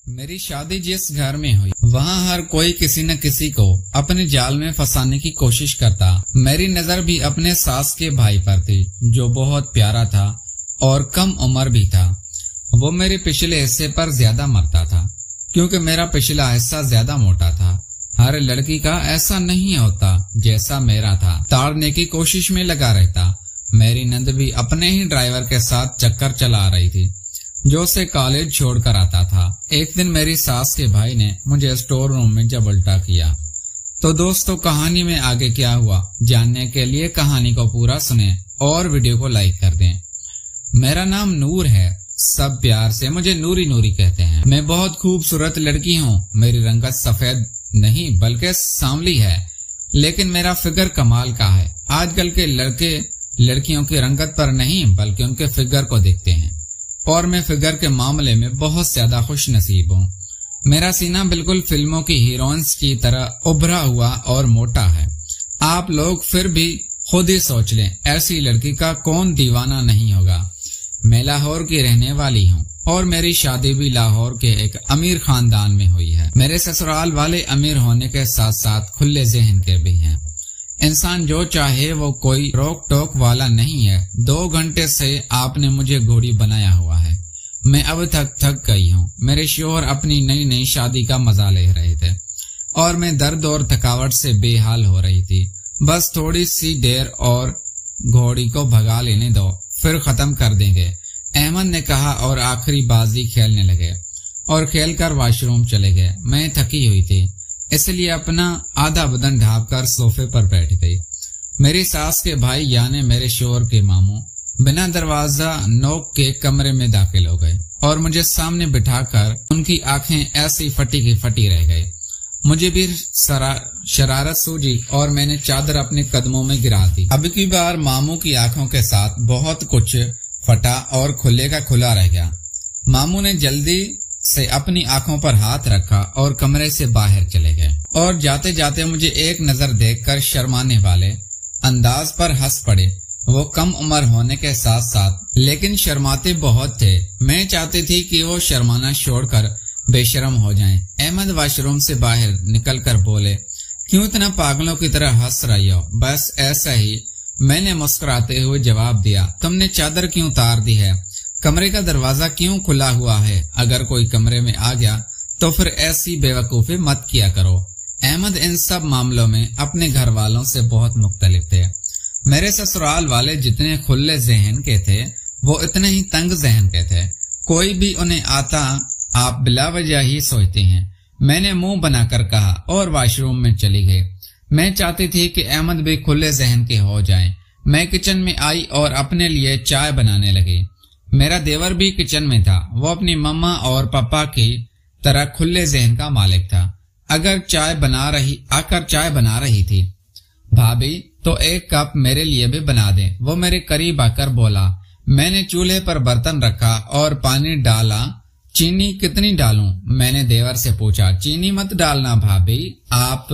मेरी शादी जिस घर में हुई वहाँ हर कोई किसी न किसी को अपने जाल में फंसाने की कोशिश करता। मेरी नजर भी अपने सास के भाई पर थी जो बहुत प्यारा था और कम उम्र भी था। वो मेरे पिछले हिस्से पर ज्यादा मरता था क्योंकि मेरा पिछला हिस्सा ज्यादा मोटा था। हर लड़की का ऐसा नहीं होता जैसा मेरा था। ताड़ने की कोशिश में लगा रहता। मेरी नंद भी अपने ही ड्राइवर के साथ चक्कर चला रही थी जो उसे कॉलेज छोड़कर आता था। एक दिन मेरी सास के भाई ने मुझे स्टोर रूम में जब उल्टा किया। तो दोस्तों, कहानी में आगे क्या हुआ जानने के लिए कहानी को पूरा सुने और वीडियो को लाइक कर दें। मेरा नाम नूर है, सब प्यार से मुझे नूरी नूरी कहते हैं। मैं बहुत खूबसूरत लड़की हूँ। मेरी रंगत सफेद नहीं बल्कि सांवली है, लेकिन मेरा फिगर कमाल का है। आजकल के लड़के लड़कियों की रंगत पर नहीं बल्कि उनके फिगर को देखते हैं और मैं फिगर के मामले में बहुत ज्यादा खुश नसीब हूँ। मेरा सीना बिल्कुल फिल्मों की हीरोइंस की तरह उभरा हुआ और मोटा है। आप लोग फिर भी खुद ही सोच लें, ऐसी लड़की का कौन दीवाना नहीं होगा। मैं लाहौर की रहने वाली हूँ और मेरी शादी भी लाहौर के एक अमीर खानदान में हुई है। मेरे ससुराल वाले अमीर होने के साथ साथ खुले जहन के भी हैं। इंसान जो चाहे वो कोई रोक टोक वाला नहीं है। 2 घंटे से आपने मुझे घोड़ी बनाया हुआ है। मैं अब थक गई हूँ। मेरे शोहर अपनी नई नई शादी का मजा ले रहे थे और मैं दर्द और थकावट से बेहाल हो रही थी। बस थोड़ी सी देर और घोड़ी को भगा लेने दो, फिर खत्म कर देंगे, अहमद ने कहा और आखिरी बाजी खेलने लगे और खेलकर वॉशरूम चले गए। मैं थकी हुई थी इसलिए अपना आधा बदन ढांप कर सोफे पर बैठ गई। मेरी सास के भाई यानी मेरे शोहर के मामू बिना दरवाजा नोक के कमरे में दाखिल हो गए और मुझे सामने बिठाकर उनकी आंखें ऐसी फटी की फटी रह गई। मुझे भी शरारत सूझी और मैंने चादर अपने कदमों में गिरा दी। अब की बार मामू की आंखों के साथ बहुत कुछ फटा और खुले का खुला रह गया। मामू ने जल्दी से अपनी आंखों पर हाथ रखा और कमरे से बाहर चले गए और जाते जाते मुझे एक नजर देखकर शर्माने वाले अंदाज पर हंस पड़े। वो कम उम्र होने के साथ साथ लेकिन शर्माते बहुत थे। मैं चाहती थी कि वो शर्माना छोड़कर बेशर्म हो जाएं। अहमद वॉशरूम से बाहर निकलकर बोले, क्यों इतना पागलों की तरह हंस रही हो? बस ऐसा ही, मैंने मुस्कुराते हुए जवाब दिया। तुमने चादर क्यों उतार दी है? कमरे का दरवाजा क्यों खुला हुआ है? अगर कोई कमरे में आ गया तो फिर ऐसी बेवकूफी मत किया करो। अहमद इन सब मामलों में अपने घर वालों से बहुत मुख्तलिफ थे। मेरे ससुराल वाले जितने खुले जहन के थे वो इतने ही तंग जहन के थे। कोई भी उन्हें आता आप बिला वजह ही सोचते हैं। मैंने मुंह बनाकर कहा और वॉशरूम में चली गई। मैं चाहती थी कि अहमद भी खुले जहन के हो जाए। मैं किचन में आई और अपने लिए चाय बनाने लगी। मेरा देवर भी किचन में था। वो अपनी मम्मा और पापा की तरह खुले जहन का मालिक था। आकर चाय बना रही थी। भाभी तो एक कप मेरे लिए भी बना दें। वो मेरे करीब आकर बोला। मैंने चूल्हे पर बर्तन रखा और पानी डाला। चीनी कितनी डालूं? मैंने देवर से पूछा। चीनी मत डालना भाभी, आप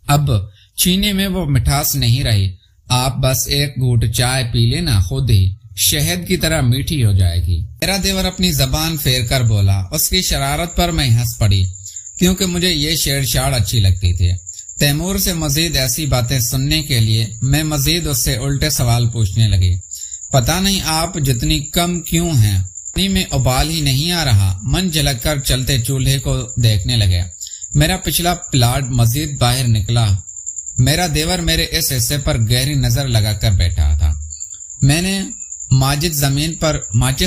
अब चीनी में वो मिठास नहीं रही। आप बस एक घूंट चाय पी लेना, खुद ही शहद की तरह मीठी हो जाएगी। मेरा देवर अपनी जबान फेर कर बोला। उसकी शरारत पर मैं हंस पड़ी क्योंकि मुझे ये छेड़छाड़ अच्छी लगती थी। तैमूर से मजीद ऐसी बातें सुनने के लिए मैं मजीद उससे उल्टे सवाल पूछने लगी। पता नहीं आप जितनी कम क्यों हैं, पानी में उबाल ही नहीं आ रहा। मन झलक कर चलते चूल्हे को देखने लगे। मेरा पिछला प्लाट मजीद बाहर निकला। मेरा देवर मेरे इस हिस्से पर गहरी नजर लगाकर बैठा था। मैंने माचिस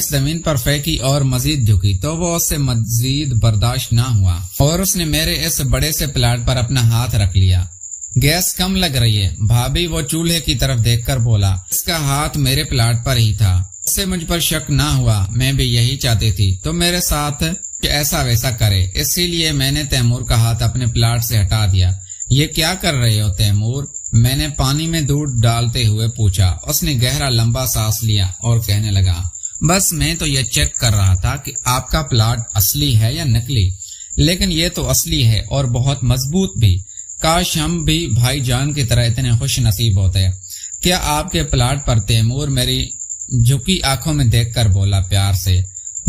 जमीन पर फेंकी और मजीद झुकी तो वो उससे मजीद बर्दाश्त ना हुआ और उसने मेरे इस बड़े से प्लाट पर अपना हाथ रख लिया। गैस कम लग रही है भाभी, वो चूल्हे की तरफ देखकर बोला। इसका हाथ मेरे प्लाट पर ही था। उससे मुझ पर शक ना हुआ। मैं भी यही चाहती थी तो मेरे साथ ऐसा वैसा करे, इसीलिए मैंने तैमूर का हाथ अपने प्लाट से हटा दिया। ये क्या कर रहे हो तैमूर? मैंने पानी में दूध डालते हुए पूछा। उसने गहरा लंबा सांस लिया और कहने लगा, बस मैं तो ये चेक कर रहा था कि आपका प्लाट असली है या नकली, लेकिन ये तो असली है और बहुत मजबूत भी। काश हम भी भाईजान की तरह इतने खुश नसीब होते। क्या आपके प्लाट पर? तैमूर मेरी झुकी आंखों में देखकर बोला प्यार से।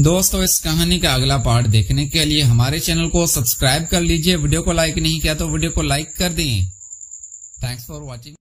دوستو اس کہانی کا اگلا پارٹ دیکھنے کے لیے ہمارے چینل کو سبسکرائب کر لیجئے، ویڈیو کو لائک نہیں کیا تو ویڈیو کو لائک کر دیں۔ Thanks for watching.